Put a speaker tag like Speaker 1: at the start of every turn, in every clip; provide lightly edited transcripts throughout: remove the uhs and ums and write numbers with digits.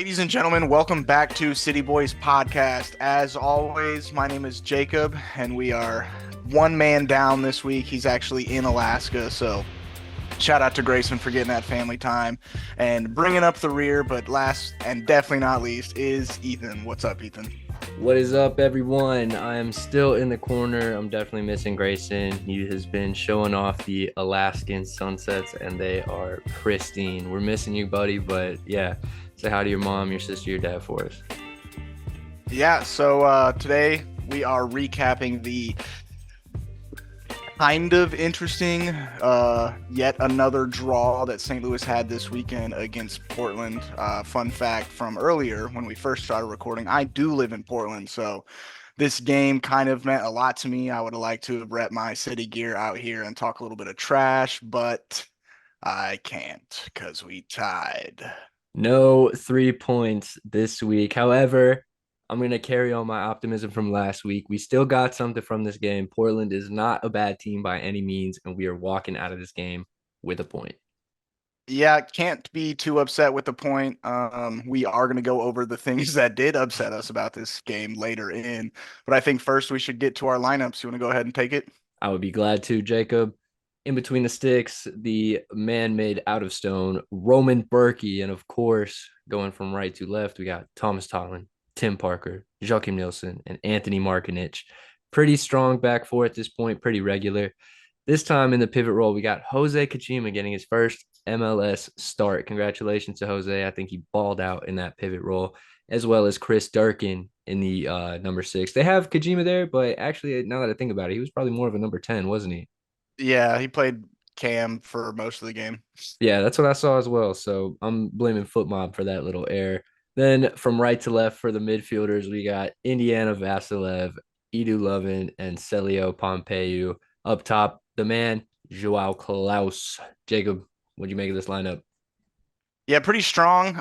Speaker 1: Ladies and gentlemen, welcome back to City Boys podcast. As always, my name is Jacob, and we are one man down this week. He's actually in Alaska, so shout out to Grayson for getting that family time and bringing up the rear. But last and definitely not least is Ethan. What's up, Ethan?
Speaker 2: What is up, everyone? I am still in the corner. I'm definitely missing Grayson. He has been showing off the Alaskan sunsets, and they are pristine. We're missing you, buddy. But yeah, say hi to your mom, your sister, your dad for us.
Speaker 1: Yeah, so today we are recapping the kind of interesting yet another draw that St. Louis had this weekend against Portland. Fun fact from earlier when we first started recording, I do live in Portland, so this game kind of meant a lot to me. I would have liked to have rep my city gear out here and talk a little bit of trash, but I can't because we tied.
Speaker 2: No 3 points this week. However, I'm going to carry on my optimism from last week. We still got something from this game. Portland is not a bad team by any means, and we are walking out of this game with a point.
Speaker 1: Yeah, can't be too upset with the point. We are going to go over the things that did upset us about this game later in, but I think first we should get to our lineups. You want to go ahead and take it?
Speaker 2: I would be glad to, Jacob. In between the sticks, the man made out of stone, Roman Berkey. And of course, going from right to left, we got Thomas Totland, Tim Parker, Joachim Nielsen, and Anthony Markinich. Pretty strong back four at this point, pretty regular. This time in the pivot role, we got Jose Kachima getting his first MLS start. Congratulations to Jose. I think he balled out in that pivot role, as well as Chris Durkin in the number six. They have Kajima there, but actually, now that I think about it, he was probably more of a number 10, wasn't he?
Speaker 1: Yeah, he played Cam for most of the game.
Speaker 2: Yeah, that's what I saw as well. So I'm blaming Foot Mob for that little error. Then from right to left for the midfielders, we got Indiana Vasilev, Edu Lowen, and Celio Pompeu. Up top, the man, Joao Klaus. Jacob, what'd you make of this lineup?
Speaker 1: Yeah, pretty strong.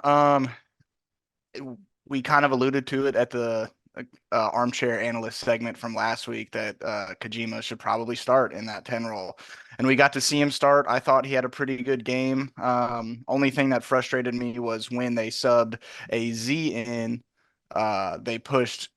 Speaker 1: We kind of alluded to it at the armchair analyst segment from last week that Kojima should probably start in that 10 role. And we got to see him start. I thought he had a pretty good game. Only thing that frustrated me was when they subbed AZ in, they pushed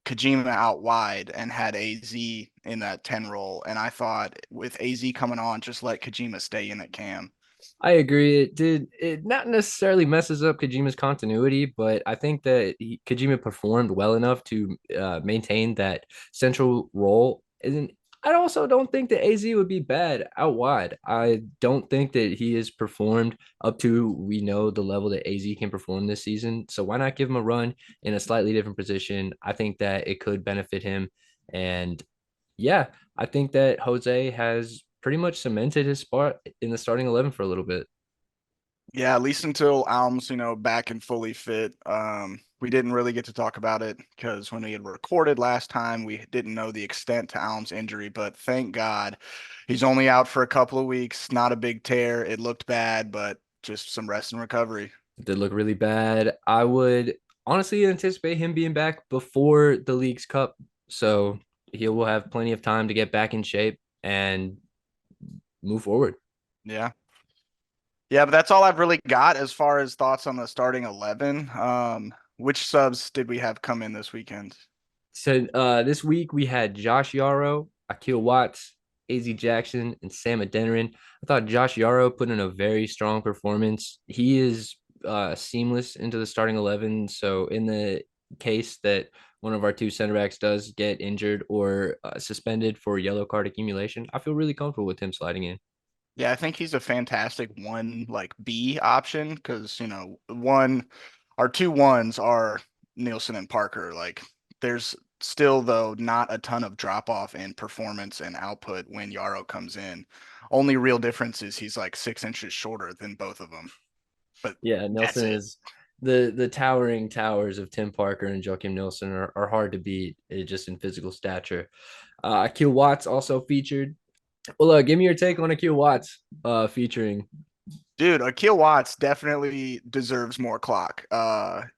Speaker 1: Kojima out wide and had AZ in that 10 role. And I thought with AZ coming on, just let Kojima stay in at Cam.
Speaker 2: I agree. It not necessarily messes up Kojima's continuity, but I think that Kojima performed well enough to maintain that central role. And I also don't think that AZ would be bad out wide. I don't think that he has performed up to we know the level that AZ can perform this season. So why not give him a run in a slightly different position? I think that it could benefit him. And yeah, I think that Jose has pretty much cemented his spot in the starting 11 for a little bit.
Speaker 1: Yeah, at least until Alms, back and fully fit. We didn't really get to talk about it because when we had recorded last time, we didn't know the extent to Alms' injury, but thank God he's only out for a couple of weeks. Not a big tear. It looked bad, but just some rest and recovery.
Speaker 2: It did look really bad. I would honestly anticipate him being back before the League's Cup. So he will have plenty of time to get back in shape and move forward.
Speaker 1: Yeah. Yeah, but that's all I've really got as far as thoughts on the starting 11. Which subs did we have come in this weekend?
Speaker 2: So this week we had Josh Yarrow, Akil Watts, AZ Jackson, and Sam Adeniran. I thought Josh Yarrow put in a very strong performance. He is seamless into the starting 11. So in the case that one of our two center backs does get injured or suspended for yellow card accumulation, I feel really comfortable with him sliding in.
Speaker 1: Yeah, I think he's a fantastic one, like B option because, one, our two ones are Nielsen and Parker. Like, there's still, though, not a ton of drop off in performance and output when Yarrow comes in. Only real difference is he's like 6 inches shorter than both of them, but
Speaker 2: Yeah,
Speaker 1: that's
Speaker 2: Nelson
Speaker 1: it.
Speaker 2: is the towering towers of Tim Parker and Joachim Nielsen are hard to beat just in physical stature. Akil Watts also featured. Well, give me your take on Akil Watts featuring.
Speaker 1: Dude, Akil Watts definitely deserves more clock.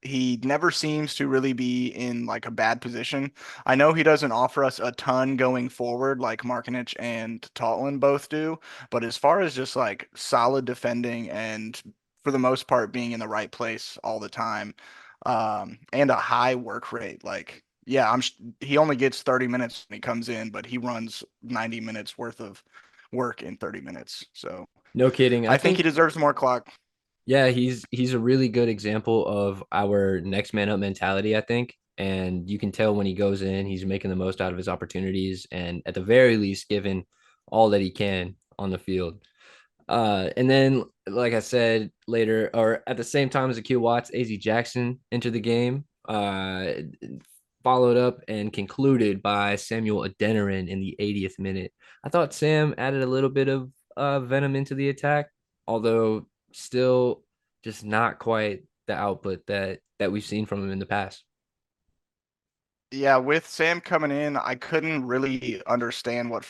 Speaker 1: He never seems to really be in like a bad position. I know he doesn't offer us a ton going forward like Markinich and Totland both do, but as far as just like solid defending and for the most part being in the right place all the time, and a high work rate. Like, yeah, he only gets 30 minutes when he comes in, but he runs 90 minutes worth of work in 30 minutes. So
Speaker 2: No kidding. I
Speaker 1: I think he
Speaker 2: think
Speaker 1: deserves more clock.
Speaker 2: yeah, he's a really good example of our next man up mentality, I think. And you can tell when he goes in, he's making the most out of his opportunities and at the very least giving all that he can on the field. And then, like I said later, or at the same time as Akil Watts, AZ Jackson entered the game, followed up and concluded by Samuel Adeniran in the 80th minute. I thought Sam added a little bit of venom into the attack, although still just not quite the output that we've seen from him in the past.
Speaker 1: Yeah, with Sam coming in, I couldn't really understand what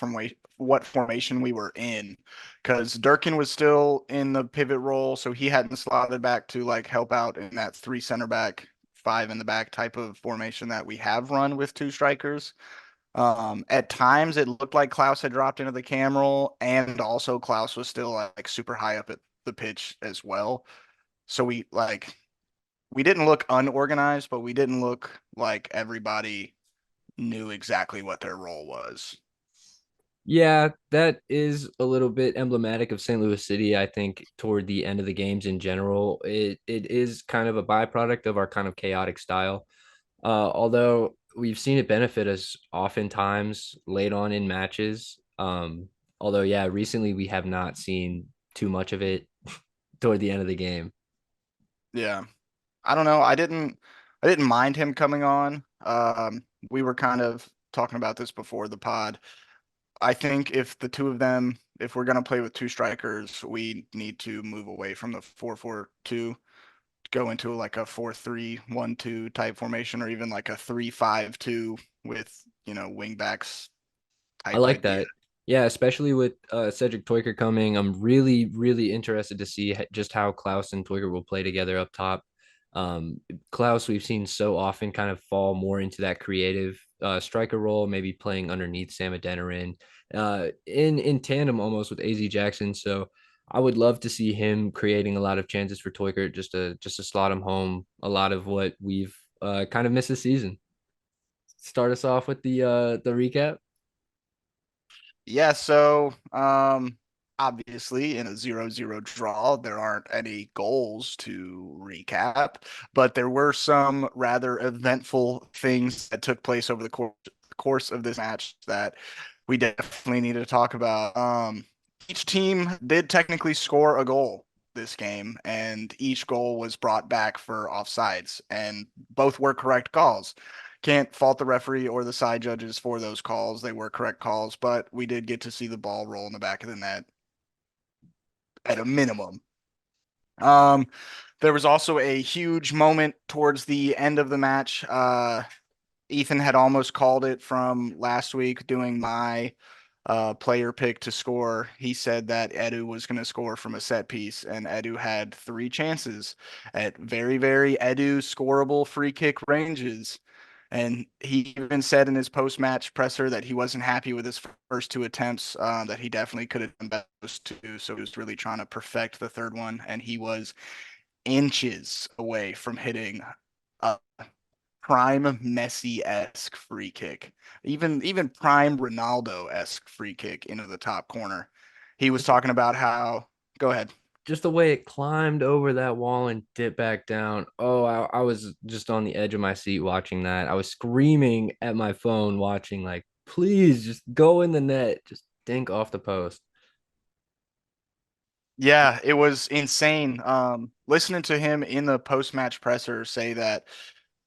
Speaker 1: formation we were in, because Durkin was still in the pivot role, so he hadn't slotted back to like help out in that three center back, five in the back type of formation that we have run with two strikers. At times it looked like Klaus had dropped into the cam role, and also Klaus was still like super high up at the pitch as well. So we didn't look unorganized, but we didn't look like everybody knew exactly what their role was.
Speaker 2: Yeah, that is a little bit emblematic of St. Louis City, I think, toward the end of the games in general. It is kind of a byproduct of our kind of chaotic style. Although we've seen it benefit us oftentimes late on in matches. Although yeah, recently we have not seen too much of it toward the end of the game.
Speaker 1: Yeah. I don't know. I didn't mind him coming on. We were kind of talking about this before the pod. I think if the two of them, if we're gonna play with two strikers, we need to move away from the 4-4-2, go into like a 4-3-1-2 type formation, or even like a 3-5-2 with, wing backs
Speaker 2: I
Speaker 1: type
Speaker 2: like
Speaker 1: idea.
Speaker 2: that. Yeah, especially with Cedric Toiker coming. I'm really, really interested to see just how Klaus and Toiker will play together up top. Klaus, we've seen so often kind of fall more into that creative striker role, maybe playing underneath Sam Adeniran, in tandem almost with AZ Jackson. So I would love to see him creating a lot of chances for Toiker just to slot him home a lot of what we've kind of missed this season. Start us off with the recap.
Speaker 1: Yeah, so obviously in a 0-0 draw, there aren't any goals to recap, but there were some rather eventful things that took place over the course of this match that we definitely need to talk about. Each team did technically score a goal this game, and each goal was brought back for offsides, and both were correct calls. Can't fault the referee or the side judges for those calls. They were correct calls, but we did get to see the ball roll in the back of the net at a minimum. Um, there was also a huge moment towards the end of the match. Ethan had almost called it from last week doing my player pick to score. He said that Edu was going to score from a set piece, and Edu had three chances at very, very Edu scorable free kick ranges. And he even said in his post-match presser that he wasn't happy with his first two attempts, that he definitely could have done those two. So he was really trying to perfect the third one, and he was inches away from hitting a prime Messi-esque free kick, even prime Ronaldo-esque free kick into the top corner. He was
Speaker 2: Just
Speaker 1: talking about how. Go ahead.
Speaker 2: just the way it climbed over that wall and dipped back down. Oh, I was just on the edge of my seat watching that. I was screaming at my phone watching, like, please just go in the net, just dink off the post.
Speaker 1: Yeah, it was insane. Listening to him in the post-match presser say that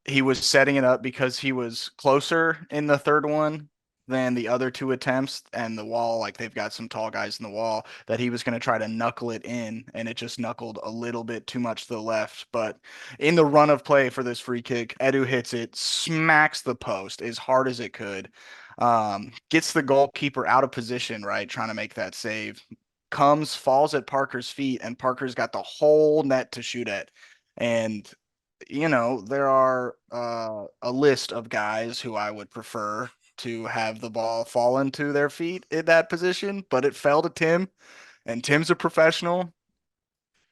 Speaker 1: he was setting it up because he was closer in the third one than the other two attempts, and the wall, like they've got some tall guys in the wall, that he was going to try to knuckle it in, and it just knuckled a little bit too much to the left. But in the run of play for this free kick, Edu hits it, smacks the post as hard as it could, gets the goalkeeper out of position, right, trying to make that save, comes, falls at Parker's feet, and Parker's got the whole net to shoot at. And there are a list of guys who I would prefer to have the ball fall into their feet in that position, but it fell to Tim, and Tim's a professional.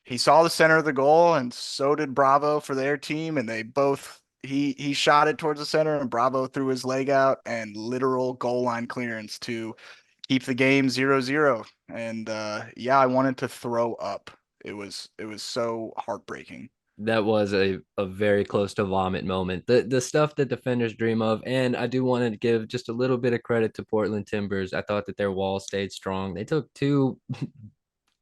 Speaker 1: he saw the center of the goal, and so did Bravo for their team, and they both he shot it towards the center, and Bravo threw his leg out, and literal goal line clearance to keep the game 0-0. And yeah, I wanted to throw up. It was so heartbreaking.
Speaker 2: That was a very close to vomit moment. The stuff that defenders dream of, and I do want to give just a little bit of credit to Portland Timbers. I thought that their wall stayed strong. They took two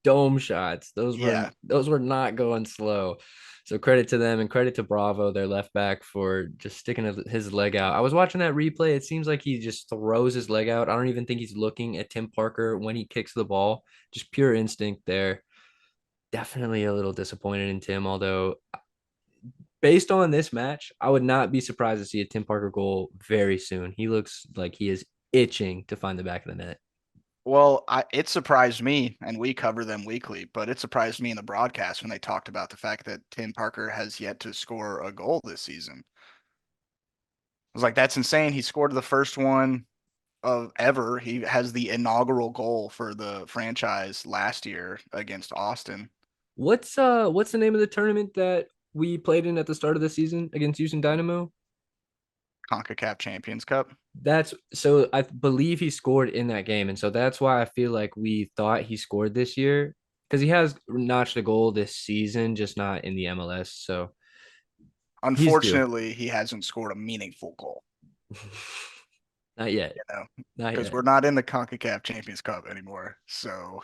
Speaker 2: dome shots.
Speaker 1: Yeah.
Speaker 2: Those were not going slow. So credit to them and credit to Bravo, their left back, for just sticking his leg out. I was watching that replay. It seems like he just throws his leg out. I don't even think he's looking at Tim Parker when he kicks the ball. Just pure instinct there. Definitely a little disappointed in Tim, although based on this match, I would not be surprised to see a Tim Parker goal very soon. He looks like he is itching to find the back of the net.
Speaker 1: Well, it surprised me, and we cover them weekly, but it surprised me in the broadcast when they talked about the fact that Tim Parker has yet to score a goal this season. I was like, that's insane. He scored the first one of ever. He has the inaugural goal for the franchise last year against Austin.
Speaker 2: What's the name of the tournament that we played in at the start of the season against Houston Dynamo?
Speaker 1: CONCACAF Champions Cup.
Speaker 2: That's so I believe he scored in that game, and so that's why I feel like we thought he scored this year because he has notched a goal this season, just not in the MLS. So he's due.
Speaker 1: Unfortunately, he hasn't scored a meaningful goal,
Speaker 2: Not yet.
Speaker 1: you know,
Speaker 2: Not
Speaker 1: because
Speaker 2: yet.
Speaker 1: we're not in the CONCACAF Champions Cup anymore. So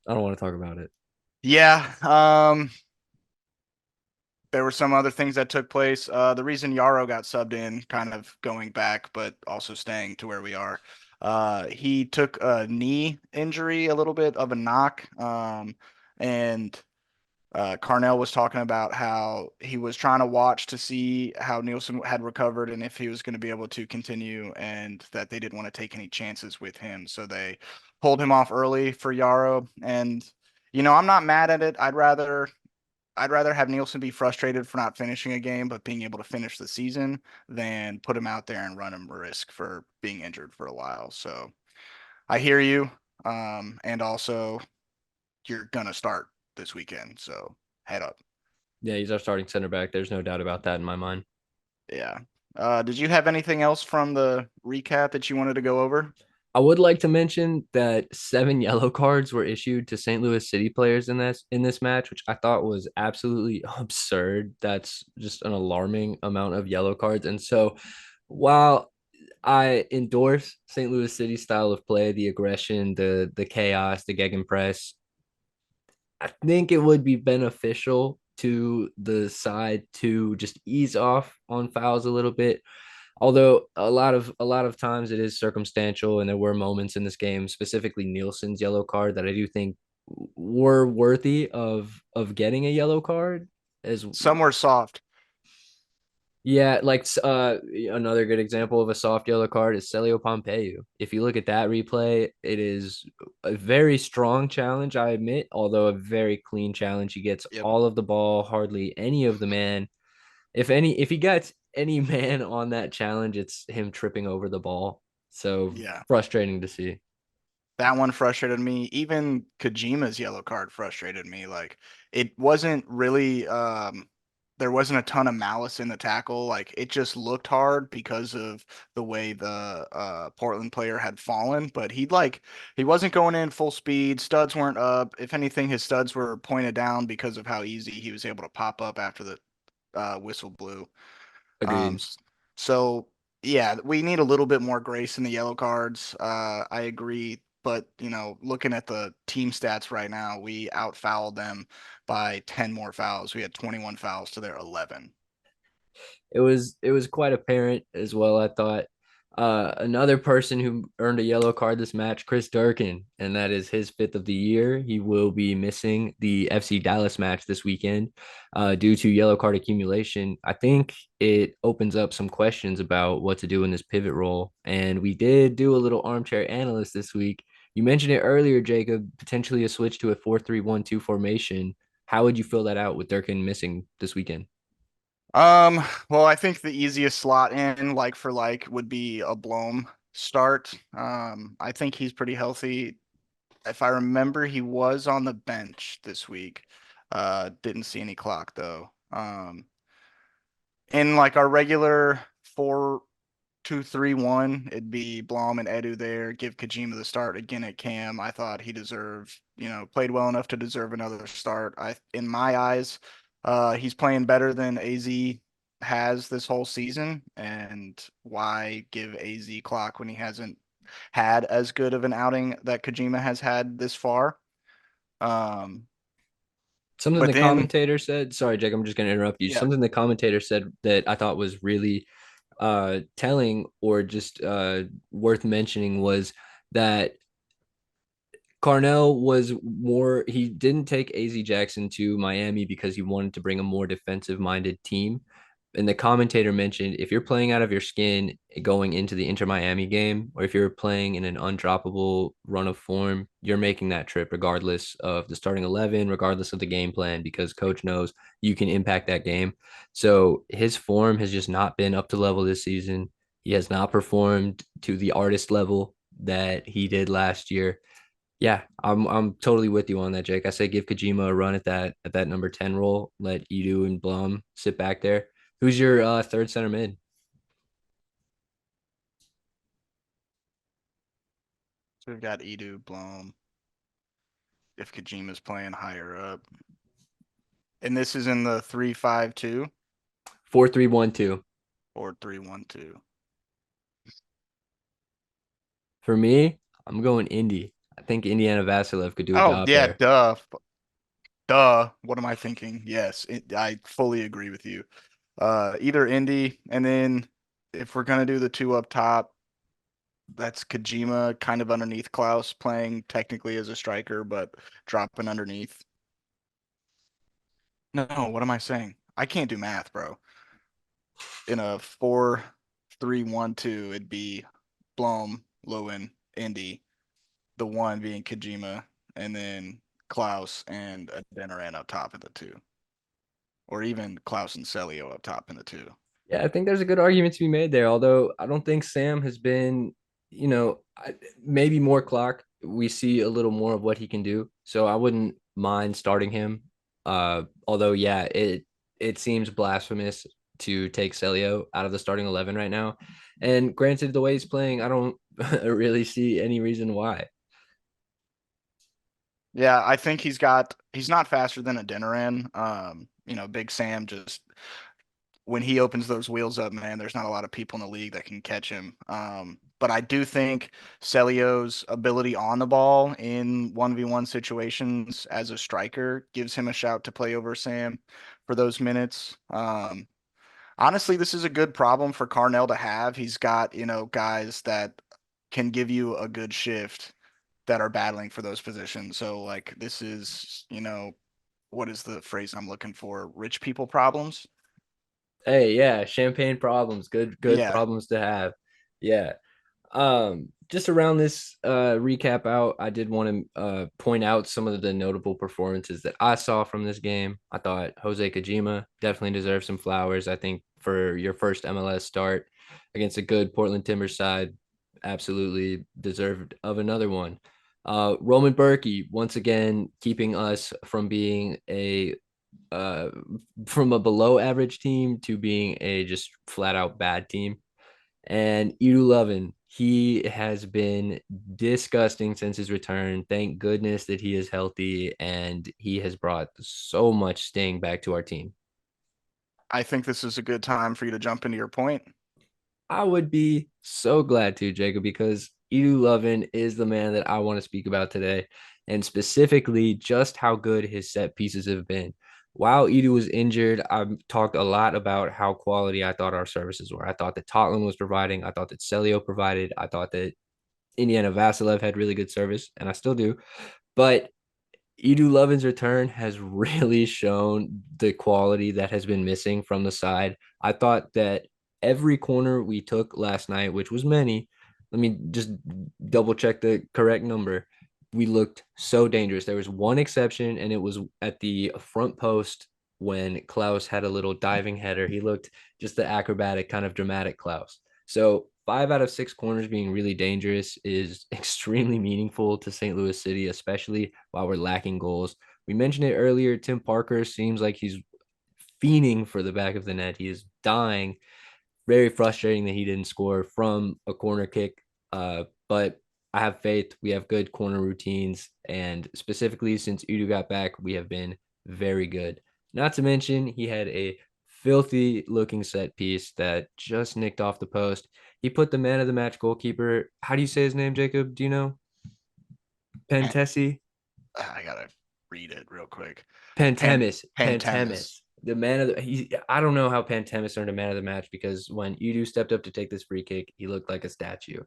Speaker 2: I don't want to talk about it.
Speaker 1: yeah, there were some other things that took place. The reason Yarrow got subbed in, kind of going back, but also staying to where we are. He took a knee injury, a little bit of a knock, and Carnell was talking about how he was trying to watch to see how Nielsen had recovered and if he was going to be able to continue, and that they didn't want to take any chances with him, so they pulled him off early for Yarrow. And I'm not mad at it. I'd rather have Nielsen be frustrated for not finishing a game, but being able to finish the season than put him out there and run him risk for being injured for a while. So I hear you. And also you're gonna start this weekend, so head up.
Speaker 2: Yeah, he's our starting center back. There's no doubt about that in my mind.
Speaker 1: Yeah. Did you have anything else from the recap that you wanted to go over?
Speaker 2: I would like to mention that 7 yellow cards were issued to St. Louis City players in this match, which I thought was absolutely absurd. That's just an alarming amount of yellow cards. And so while I endorse St. Louis City's style of play, the aggression, the chaos, the gegenpress, I think it would be beneficial to the side to just ease off on fouls a little bit. Although a lot of times it is circumstantial, and there were moments in this game, specifically Nielsen's yellow card, that I do think were worthy of getting a yellow card. As
Speaker 1: Some were soft.
Speaker 2: yeah, like another good example of a soft yellow card is Celio Pompeu. If you look at that replay, it is a very strong challenge, I admit, although a very clean challenge. He gets
Speaker 1: Yep.
Speaker 2: all of the ball, hardly any of the man. If he gets any man on that challenge, it's him tripping over the ball. So
Speaker 1: Yeah.
Speaker 2: frustrating to see.
Speaker 1: That one frustrated me. Even Kojima's yellow card frustrated me. Like, it wasn't really there wasn't a ton of malice in the tackle. Like, it just looked hard because of the way the Portland player had fallen, but he wasn't going in full speed. Studs weren't up. If anything, his studs were pointed down because of how easy he was able to pop up after the whistle blew. Um,
Speaker 2: Agreed.
Speaker 1: s- so yeah, we need a little bit more grace in the yellow cards. I agree, but looking at the team stats right now, we outfouled them by 10 more fouls. We had 21 fouls to their 11.
Speaker 2: It was quite apparent as well. I thought another person who earned a yellow card this match, Chris Durkin, and that is his fifth of the year. He will be missing the FC Dallas match this weekend due to yellow card accumulation. I think it opens up some questions about what to do in this pivot role. And we did do a little armchair analyst this week. You mentioned it earlier, Jacob, potentially a switch to a 4-3-1-2 formation. How would you fill that out with Durkin missing this weekend?
Speaker 1: Well, I think the easiest slot in, like for like, would be a Blom start. I think he's pretty healthy. if I remember, he was on the bench this week. Didn't see any clock though. In like our regular 4-2-3-1, it'd be Blom and Edu there. Give Kojima the start again at Cam. I thought he deserved, played well enough to deserve another start. In my eyes, he's playing better than AZ has this whole season. And why give AZ clock when he hasn't had as good of an outing that Kojima has had this far? Um,
Speaker 2: Something
Speaker 1: but
Speaker 2: the
Speaker 1: then,
Speaker 2: commentator said, sorry, Jake, I'm just going to interrupt you.
Speaker 1: yeah,
Speaker 2: Something the commentator said that I thought was really telling or just worth mentioning was that Carnell was more, he didn't take AZ Jackson to Miami because he wanted to bring a more defensive minded team. And the commentator mentioned if you're playing out of your skin going into the Inter Miami game, or if you're playing in an undroppable run of form, you're making that trip regardless of the starting 11, regardless of the game plan, because coach knows you can impact that game. So his form has just not been up to level this season. He has not performed to the artist level that he did last year. Yeah, I'm totally with you on that, Jake. I say give Kojima a run at that number 10 role. Let Edu and Blum sit back there. Who's your third center mid?
Speaker 1: so we've got Edu, Blom, if Kojima's playing higher up. And this is in the 3-5-2
Speaker 2: 4-3-1-2.
Speaker 1: or 3-1-2.
Speaker 2: For me, I'm going Indy. I think Indiana Vasilev could do a
Speaker 1: Oh,
Speaker 2: job
Speaker 1: yeah,
Speaker 2: there.
Speaker 1: duh. Duh. What am I thinking? Yes, I fully agree with you. Either Indy, and then if we're gonna do the two up top, that's Kojima kind of underneath Klaus, playing technically as a striker, but dropping underneath. No, what am I saying? I can't do math, bro. In a 4-3-1-2, it'd be Blom, Lowen, Indy, the one being Kojima, and then Klaus and Adeniran up top in the two, or even Klaus and Celio up top in the two.
Speaker 2: Yeah, I think there's a good argument to be made there. Although I don't think Sam has been, maybe more clock. We see a little more of what he can do. So I wouldn't mind starting him. Although, yeah, it seems blasphemous to take Celio out of the starting 11 right now. And granted, the way he's playing, I don't really see any reason why.
Speaker 1: Yeah, I think he's not faster than Adeniran. Big Sam just when he opens those wheels up, man, there's not a lot of people in the league that can catch him. But I do think Celio's ability on the ball in 1v1 situations as a striker gives him a shout to play over Sam for those minutes. Honestly, this is a good problem for Carnell to have. He's got, guys that can give you a good shift that are battling for those positions. So like this is, what is the phrase I'm looking for? Rich people problems.
Speaker 2: Hey, yeah, champagne problems, good
Speaker 1: Yeah.
Speaker 2: problems to have. Yeah. Just around this recap out, I did want to point out some of the notable performances that I saw from this game. I thought Jose Kojima definitely deserves some flowers. I think for your first MLS start against a good Portland Timbers side, absolutely deserved of another one. Roman Berkey once again keeping us uh from a below average team to being a just flat out bad team. And Edu Lowen, he has been disgusting since his return. Thank goodness that he is healthy and he has brought so much sting back to our team.
Speaker 1: I think this is a good time for you to jump into your point.
Speaker 2: I would be so glad to, Jacob, because Edu Lowen is the man that I want to speak about today, and specifically just how good his set pieces have been. While Edu was injured, I've talked a lot about how quality I thought our services were. I thought that Tottenham was providing. I thought that Celio provided. I thought that Indiana Vasilev had really good service, and I still do. But Edu Lowen's return has really shown the quality that has been missing from the side. I thought that every corner we took last night, which was many, let me just double check the correct number. We looked so dangerous. There was one exception, and it was at the front post when Klaus had a little diving header. He looked just the acrobatic, kind of dramatic Klaus. So 5 out of 6 corners being really dangerous is extremely meaningful to St. Louis City, especially while we're lacking goals. We mentioned it earlier. Tim Parker seems like he's fiending for the back of the net. He is dying. Very frustrating that he didn't score from a corner kick. But I have faith. We have good corner routines. And specifically, since Edu got back, we have been very good. Not to mention, he had a filthy looking set piece that just nicked off the post. He put the man of the match goalkeeper. How do you say his name, Jacob? Do you know? Pentesi?
Speaker 1: I gotta read it real quick.
Speaker 2: Pantemis.
Speaker 1: Pantemis.
Speaker 2: Pantemis. The man of the I don't know how Pantemis earned a man of the match because when Edu stepped up to take this free kick, he looked like a statue.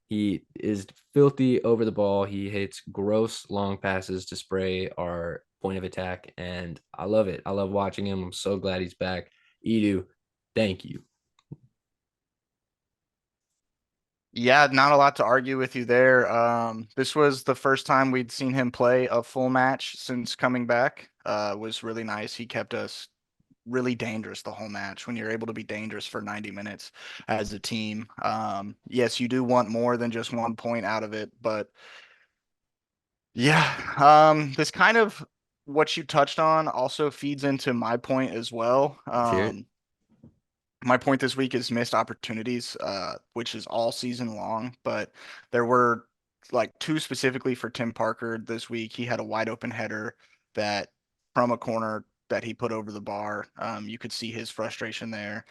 Speaker 2: He is filthy over the ball. He hits gross long passes to spray our point of attack, and I love it. I love watching him. I'm so glad he's back. Edu, thank you.
Speaker 1: Yeah, not a lot to argue with you there. This was the first time we'd seen him play a full match since coming back. Was really nice. He kept us really dangerous the whole match. When you're able to be dangerous for 90 minutes as a team, yes, you do want more than just 1 point out of it, but yeah, this kind of what you touched on also feeds into my point as well.
Speaker 2: Let's hear it.
Speaker 1: My point this week is missed opportunities, which is all season long, but there were like two specifically for Tim Parker this week. He had a wide open header that from a corner that he put over the bar. You could see his frustration there.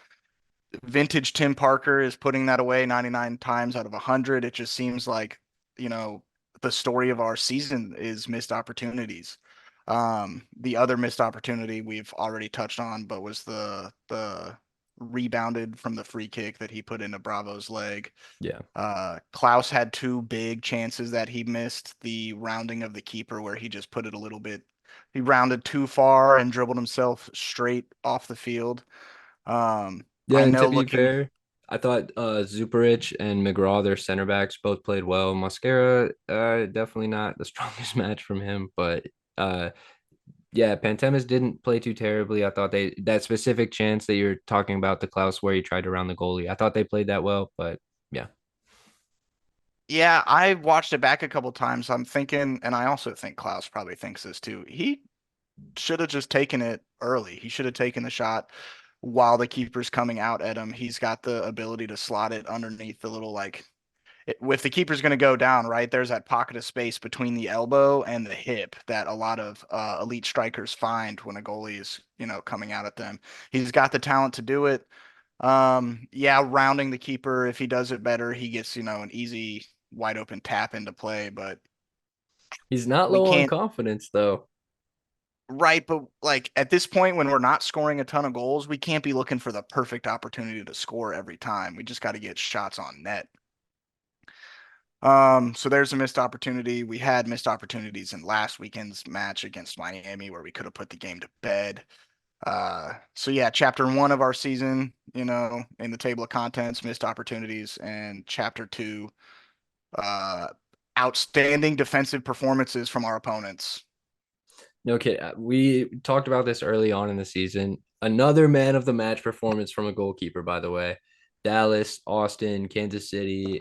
Speaker 1: Vintage Tim Parker is putting that away 99 times out of 100. It just seems like, you know, the story of our season is missed opportunities. The other missed opportunity we've already touched on, but was the rebounded from the free kick that he put into Bravo's leg.
Speaker 2: Yeah.
Speaker 1: Klaus had two big chances that he missed. The rounding of the keeper where he just put it a little bit. He rounded too far and dribbled himself straight off the field.
Speaker 2: Yeah,
Speaker 1: I
Speaker 2: and to
Speaker 1: know
Speaker 2: be
Speaker 1: looking.
Speaker 2: fair, I thought Zuperich and McGraw, their center backs, both played well. Mascara, definitely not the strongest match from him, but uh, yeah, Pantemis didn't play too terribly. I thought they that specific chance that you're talking about, the Klaus where he tried to round the goalie. I thought they played that well, but yeah,
Speaker 1: Yeah, I watched it back a couple times. I'm thinking, and I also think Klaus probably thinks this too. He should have just taken it early. He should have taken the shot while the keeper's coming out at him. He's got the ability to slot it underneath the little like if the keeper's going to go down, right, there's that pocket of space between the elbow and the hip that a lot of elite strikers find when a goalie is, coming out at them. He's got the talent to do it. Yeah, rounding the keeper, if he does it better, he gets, an easy wide open tap into play, but
Speaker 2: he's not
Speaker 1: we
Speaker 2: low on
Speaker 1: can't,
Speaker 2: confidence though.
Speaker 1: right, but like at this point when we're not scoring a ton of goals, we can't be looking for the perfect opportunity to score every time. We just got to get shots on net. So there's a missed opportunity. We had missed opportunities in last weekend's match against Miami where we could have put the game to bed. So yeah, chapter one of our season, in the table of contents, missed opportunities, and chapter two, uh, outstanding defensive performances from our opponents.
Speaker 2: No kid. We talked about this early on in the season. Another man of the match performance from a goalkeeper, by the way. Dallas, Austin, Kansas City,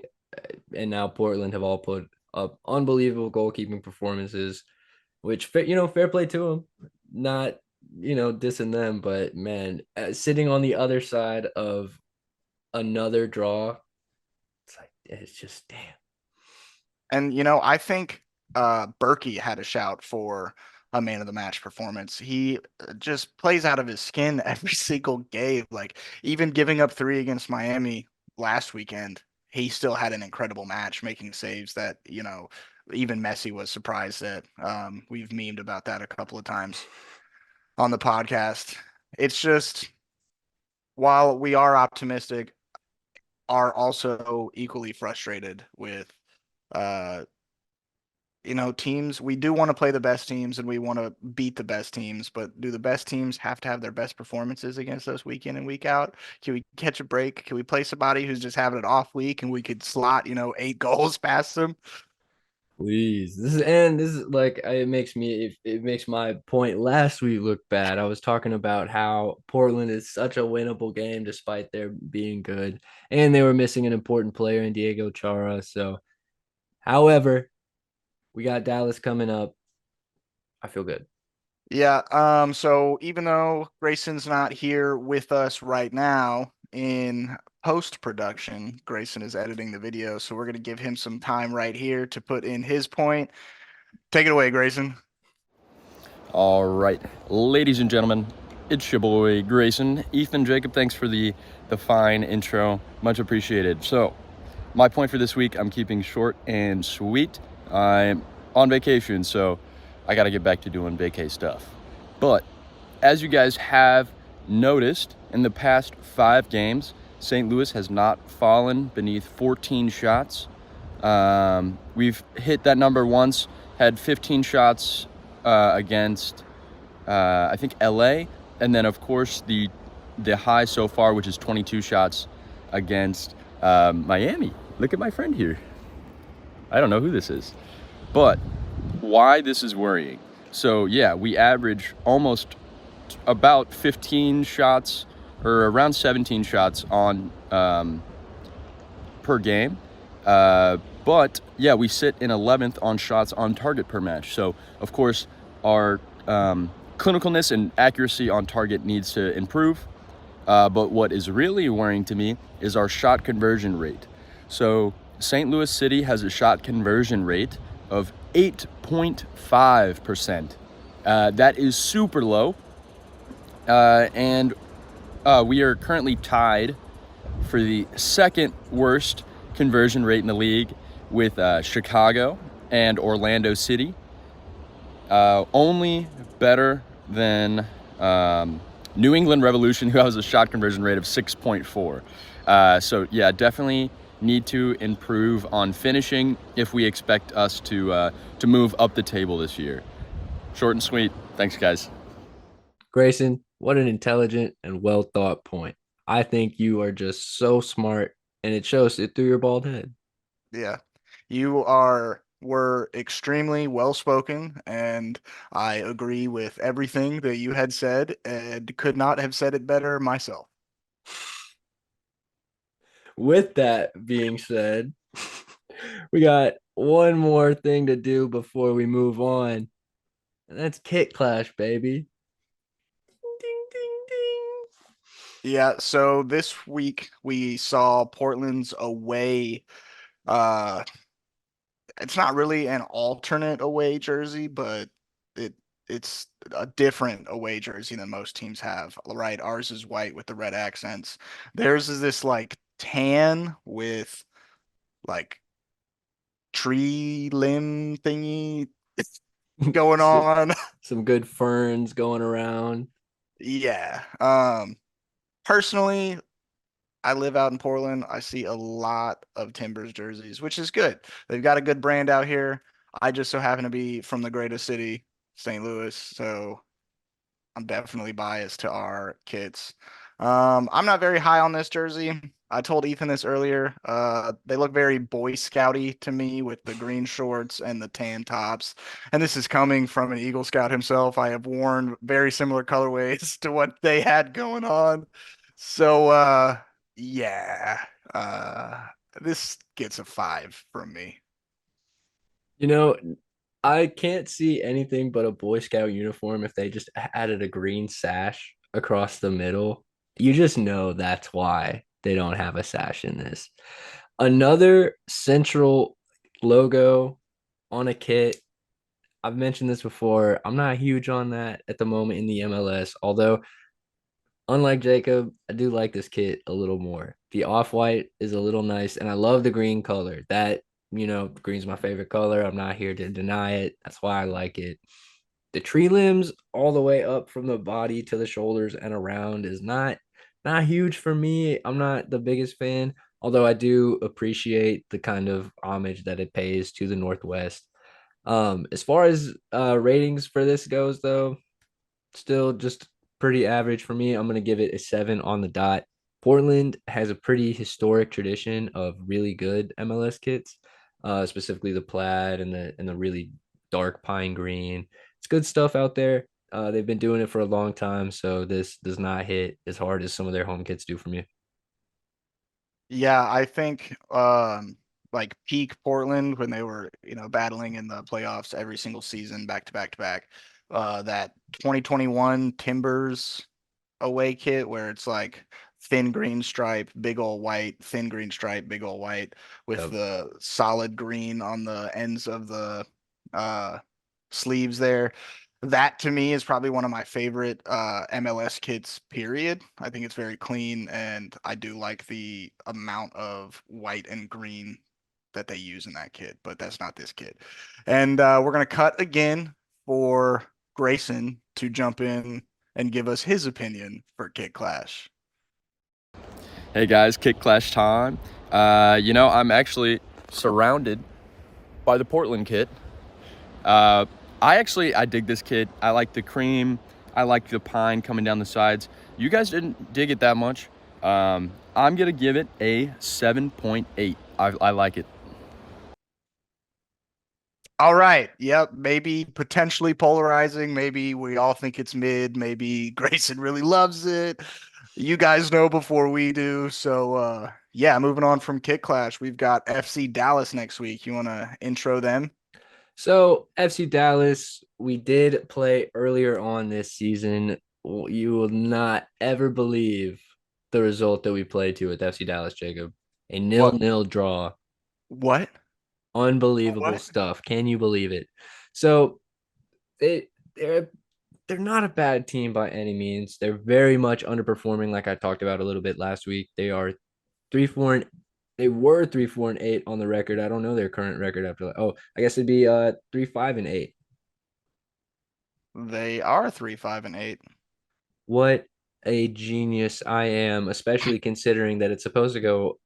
Speaker 2: and now Portland have all put up unbelievable goalkeeping performances, which, fair play to them. Not, dissing them, but man, sitting on the other side of another draw, it's just damn.
Speaker 1: And I think Berkey had a shout for a man of the match performance. He just plays out of his skin every single game. Like even giving up three against Miami last weekend, he still had an incredible match, making saves that even Messi was surprised at. We've memed about that a couple of times on the podcast. It's just while we are optimistic, are also equally frustrated with uh teams. We do want to play the best teams and we want to beat the best teams, but do the best teams have to have their best performances against us week in and week out? Can we catch a break? Can we play somebody who's just having an off week and we could slot, 8 goals past them?
Speaker 2: Please. This is like it makes my point last week look bad. I was talking about how Portland is such a winnable game despite their being good, and they were missing an important player in Diego Chara. So, however, we got Dallas coming up. I feel good.
Speaker 1: Yeah, so even though Grayson's not here with us right now in post-production, Grayson is editing the video, so we're gonna give him some time right here to put in his point. Take it away, Grayson.
Speaker 3: All right, ladies and gentlemen, it's your boy Grayson. Ethan, Jacob, thanks for the fine intro, much appreciated. So, my point for this week, I'm keeping short and sweet. I'm on vacation, so I got to get back to doing vacay stuff. But as you guys have noticed, in the past 5 games, St. Louis has not fallen beneath 14 shots. We've hit that number once, had 15 shots against, I think, LA. And then, of course, the high so far, which is 22 shots against Miami. Look at my friend here. I don't know who this is. But why this is worrying. So, yeah, we average almost about 15 shots or around 17 shots on per game. But yeah, we sit in 11th on shots on target per match. So of course, our clinicalness and accuracy on target needs to improve. But what is really worrying to me is our shot conversion rate. So St. Louis City has a shot conversion rate of 8.5%. That is super low. And we are currently tied for the second worst conversion rate in the league with Chicago and Orlando City. Only better than New England Revolution, who has a shot conversion rate of 6.4. So yeah, definitely need to improve on finishing if we expect us to move up the table this year. Short and sweet. Thanks, guys.
Speaker 2: Grayson, what an intelligent and well thought point. I think you are just so smart, and it shows it through your bald head.
Speaker 1: Yeah, were extremely well spoken, and I agree with everything that you had said, and could not have said it better myself.
Speaker 2: With that being said, we got one more thing to do before we move on, and that's Kit Clash, baby. Ding, ding, ding.
Speaker 1: Yeah, so this week we saw Portland's away. Uh, it's not really an alternate away jersey, but it it's a different away jersey than most teams have, right? Ours is white with the red accents. Theirs is this like tan with like tree limb thingy going
Speaker 2: So,
Speaker 1: on.
Speaker 2: some good ferns going around.
Speaker 1: Yeah. Personally, I live out in Portland. I see a lot of Timbers jerseys, which is good. They've got a good brand out here. I just so happen to be from the greatest city, St. Louis, so I'm definitely biased to our kits. I'm not very high on this jersey. I told Ethan this earlier. They look very Boy Scouty to me with the green shorts and the tan tops. And this is coming from an Eagle Scout himself. I have worn very similar colorways to what they had going on. So yeah. Uh this gets a 5 from me.
Speaker 2: You know, I can't see anything but a Boy Scout uniform if they just added a green sash across the middle. You just know that's why they don't have a sash in this. Another central logo on a kit. I've mentioned this before. I'm not huge on that at the moment in the MLS, although unlike Jacob, I do like this kit a little more. The off-white is a little nice, and I love the green color. Green's my favorite color. I'm not here to deny it. That's why I like it. The tree limbs all the way up from the body to the shoulders and around is not huge for me. I'm not the biggest fan, although I do appreciate the kind of homage that it pays to the Northwest. As far as ratings for this goes, though, still just pretty average for me. I'm going to give it a 7 on the dot. Portland has a pretty historic tradition of really good MLS kits. specifically the plaid and the really dark pine green. It's good stuff out there. They've been doing it for a long time, so this does not hit as hard as some of their home kits do from you.
Speaker 1: Yeah, I think like peak Portland when they were, battling in the playoffs every single season back to back to back. That 2021 Timbers away kit where it's like thin green stripe, big old white, thin green stripe, big old white with
Speaker 2: Yep.
Speaker 1: the solid green on the ends of the uh sleeves there. That to me is probably one of my favorite MLS kits, period. I think it's very clean and I do like the amount of white and green that they use in that kit, but that's not this kit. And we're gonna cut again for Grayson to jump in and give us his opinion for Kit Clash.
Speaker 3: Hey guys, Kick Clash time. I'm actually surrounded by the Portland kit. I dig this kit. I like the cream. I like the pine coming down the sides. You guys didn't dig it that much. I'm gonna give it a 7.8. I like it.
Speaker 1: All right. Yep. Maybe potentially polarizing. Maybe we all think it's mid. Maybe Grayson really loves it. You guys know before we do. So, yeah, moving on from Kit Clash, we've got FC Dallas next week. You want to intro them?
Speaker 2: So FC Dallas, we did play earlier on this season. You will not ever believe the result that we played to with FC Dallas, Jacob. A
Speaker 1: What?
Speaker 2: 0-0 draw.
Speaker 1: What?
Speaker 2: Unbelievable
Speaker 1: What?
Speaker 2: stuff. Can you believe it? So they they're not a bad team by any means. They're very much underperforming, like I talked about a little bit last week. They are 3-4 and they were 3-4-8 on the record. I don't know their current record after that. Oh, I guess it'd be 3-5-8.
Speaker 1: They are 3-5-8.
Speaker 2: What a genius I am, especially considering that it's supposed to go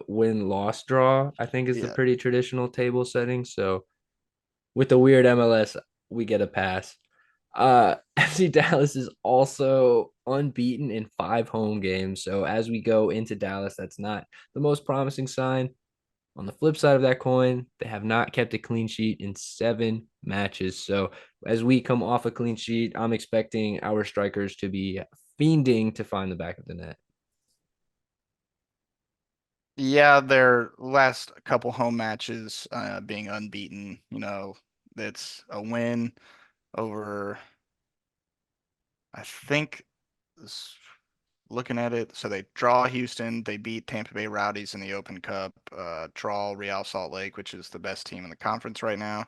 Speaker 2: win loss draw, I think is the
Speaker 1: Yeah.
Speaker 2: pretty traditional table setting. So with the weird MLS, we get a pass. FC Dallas is also unbeaten in 5 home games. So as we go into Dallas, that's not the most promising sign. On the flip side of that coin, they have not kept a clean sheet in 7 matches. So as we come off a clean sheet, I'm expecting our strikers to be fiending to find the back of the net.
Speaker 1: Yeah, their last couple home matches being unbeaten, it's a win over, I think, looking at it, so they draw Houston, they beat Tampa Bay Rowdies in the Open Cup, draw Real Salt Lake, which is the best team in the conference right now.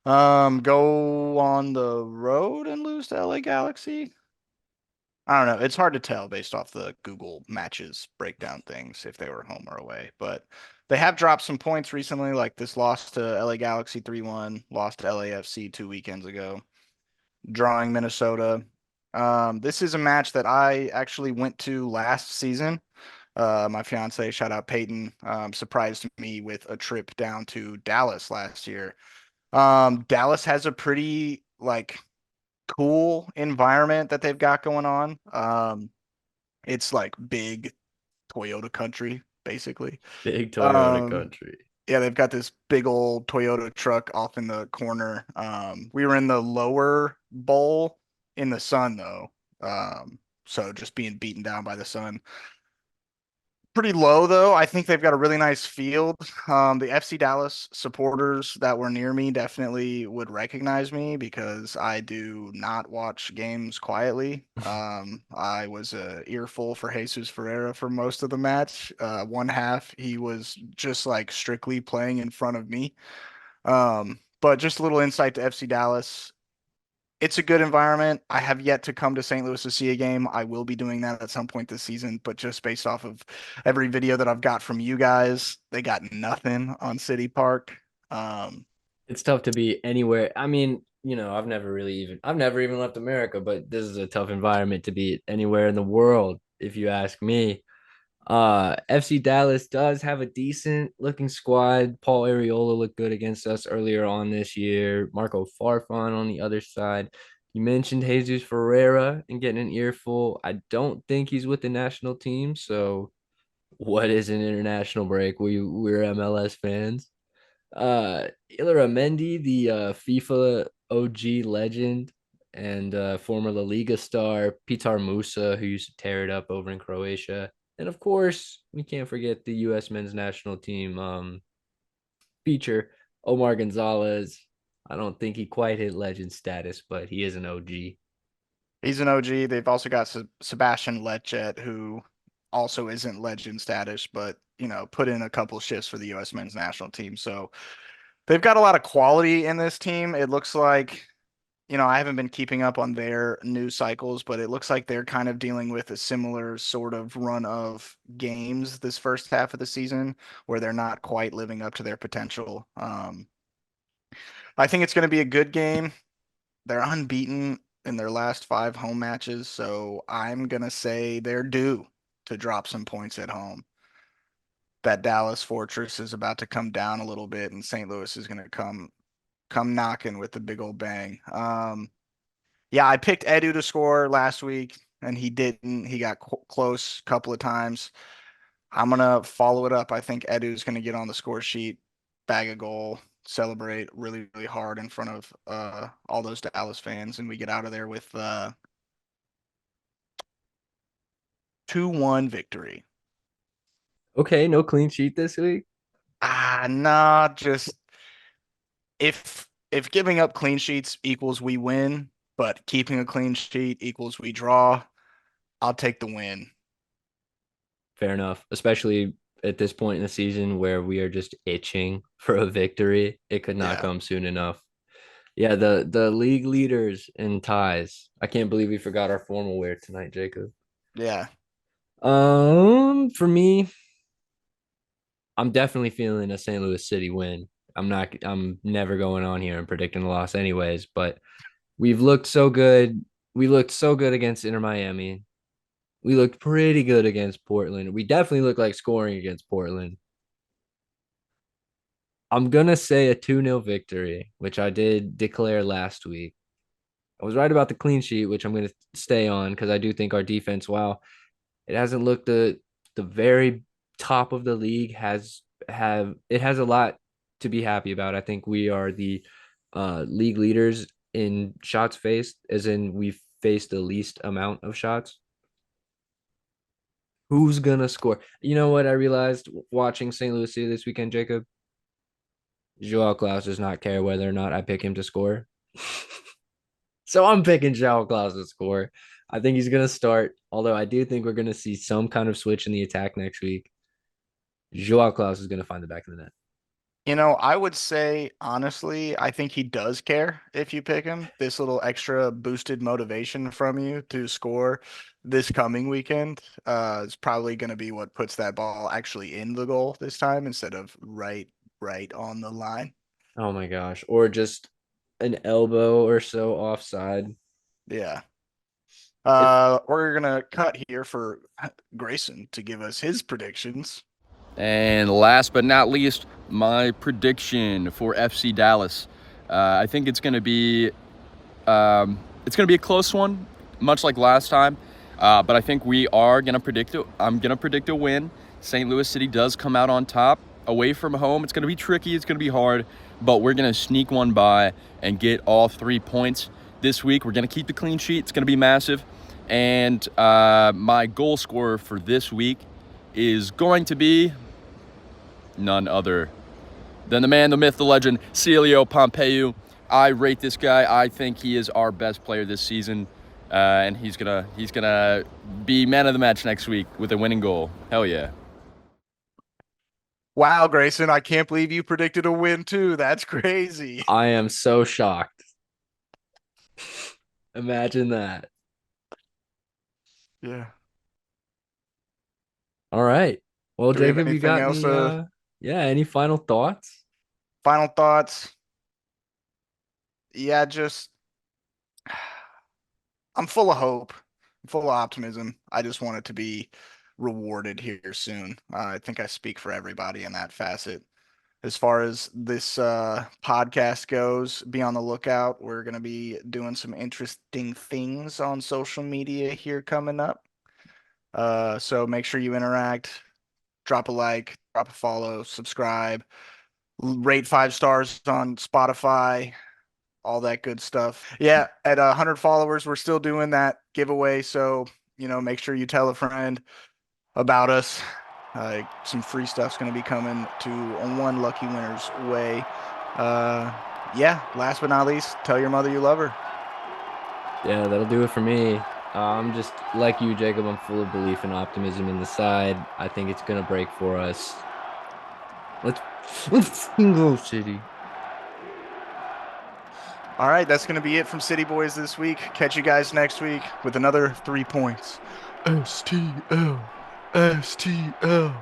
Speaker 1: Go on the road and lose to LA Galaxy. I don't know. It's hard to tell based off the Google matches breakdown things if they were home or away, but they have dropped some points recently, like this loss to LA Galaxy 3-1, lost to LAFC 2 weekends ago, drawing Minnesota. This is a match that I actually went to last season. My fiance, shout out Peyton, surprised me with a trip down to Dallas last year. Dallas has a pretty like cool environment that they've got going on. It's like big Toyota country, basically.
Speaker 2: Big Toyota
Speaker 1: Um,
Speaker 2: country.
Speaker 1: yeah, they've got this big old Toyota truck off in the corner. We were in the lower bowl in the sun though. So just being beaten down by the sun. Pretty low though. I think they've got a really nice field. The FC Dallas supporters that were near me definitely would recognize me because I do not watch games quietly. I was a earful for Jesus Ferreira for most of the match. One half, he was just like strictly playing in front of me. But just a little insight to FC Dallas. It's a good environment. I have yet to come to St. Louis to see a game. I will be doing that at some point this season, but just based off of every video that I've got from you guys, they got nothing on City Park. Um,
Speaker 2: It's tough to be anywhere. I mean, I've never even left America, but this is a tough environment to be anywhere in the world, if you ask me. FC Dallas does have a decent looking squad. Paul Areola looked good against us earlier on this year. Marco Farfan on the other side. You mentioned Jesus Ferreira and getting an earful. I don't think he's with the national team. So, what is an international break? We're MLS fans. Illaramendi, the FIFA OG legend and former La Liga star, Pitar Musa, who used to tear it up over in Croatia. And of course, we can't forget the U.S. men's national team feature, Omar Gonzalez. I don't think he quite hit legend status, but he is an OG.
Speaker 1: He's an OG. They've also got Sebastian Lechet, who also isn't legend status, but put in a couple shifts for the U.S. men's national team. So they've got a lot of quality in this team. It looks like, I haven't been keeping up on their news cycles, but it looks like they're kind of dealing with a similar sort of run of games this first half of the season where they're not quite living up to their potential. I think it's going to be a good game. They're unbeaten in their last 5 home matches, so I'm going to say they're due to drop some points at home. That Dallas Fortress is about to come down a little bit, and St. Louis is going to come knocking with the big old bang. Yeah, I picked Edu to score last week, and he didn't. He got close a couple of times. I'm gonna follow it up. I think Edu's gonna get on the score sheet, bag a goal, celebrate really, really hard in front of all those Dallas fans, and we get out of there with 2-1 victory.
Speaker 2: Okay, no clean sheet this week.
Speaker 1: Nah, just if giving up clean sheets equals we win, but keeping a clean sheet equals we draw, I'll take the win.
Speaker 2: Fair enough, especially at this point in the season where we are just itching for a victory. It could not
Speaker 1: Yeah,
Speaker 2: come soon enough. Yeah, the league leaders in ties. I can't believe we forgot our formal wear tonight, Jacob.
Speaker 1: yeah.
Speaker 2: For me, I'm definitely feeling a St. Louis City win. I'm never going on here and predicting a loss anyways, but we've looked so good. We looked so good against Inter Miami. We looked pretty good against Portland. We definitely looked like scoring against Portland. I'm gonna say a 2-0 victory, which I did declare last week. I was right about the clean sheet, which I'm gonna stay on because I do think our defense, while it hasn't looked the very top of the league, has a lot to be happy about. I think we are the league leaders in shots faced, as in we've faced the least amount of shots. Who's gonna score? You know what I realized watching St. Louis City this weekend, Jacob? Joao Klaus does not care whether or not I pick him to score. So I'm picking Joao Klaus to score. I think he's going to start, although I do think we're going to see some kind of switch in the attack next week. Joao Klaus is going to find the back of the net.
Speaker 1: I would say honestly, I think he does care if you pick him. This little extra boosted motivation from you to score this coming weekend is probably going to be what puts that ball actually in the goal this time instead of right on the line.
Speaker 2: Oh my gosh. Or just an elbow or so offside.
Speaker 1: Yeah.
Speaker 2: If
Speaker 1: We're gonna cut here for Grayson to give us his predictions.
Speaker 3: And last but not least, my prediction for FC Dallas. I think it's going to be a close one, much like last time. But I think we are going to predict it. I'm going to predict a win. St. Louis City does come out on top. Away from home, it's going to be tricky. It's going to be hard. But we're going to sneak one by and get all 3 points this week. We're going to keep the clean sheet. It's going to be massive. And my goal scorer for this week is going to be none other than the man, the myth, the legend, Celio Pompeu. I rate this guy. I think he is our best player this season, and he's gonna be man of the match next week with a winning goal. Hell yeah!
Speaker 1: Wow, Grayson, I can't believe you predicted a win too. That's crazy.
Speaker 2: I am so shocked. Imagine that.
Speaker 1: Yeah.
Speaker 2: All right. Well,
Speaker 1: Do we have
Speaker 2: Jacob, you
Speaker 1: anything
Speaker 2: got
Speaker 1: else?
Speaker 2: any yeah, any final thoughts?
Speaker 1: Final thoughts? Yeah, just I'm full of hope, full of optimism. I just want it to be rewarded here soon. I think I speak for everybody in that facet. As far as this podcast goes, be on the lookout. We're going to be doing some interesting things on social media here coming up. So make sure you interact, drop a like, drop a follow, subscribe. Rate 5 stars on Spotify, all that good stuff. Yeah, at 100 followers, we're still doing that giveaway. So, make sure you tell a friend about us. Some free stuff's going to be coming to one lucky winner's way. Yeah, last but not least, tell your mother you love her.
Speaker 2: Yeah, that'll do it for me. I'm just like you, Jacob. I'm full of belief and optimism in the side. I think it's gonna break for us. Let's go, City.
Speaker 1: All right, that's going to be it from City Boys this week. Catch you guys next week with another 3 points. STL. STL.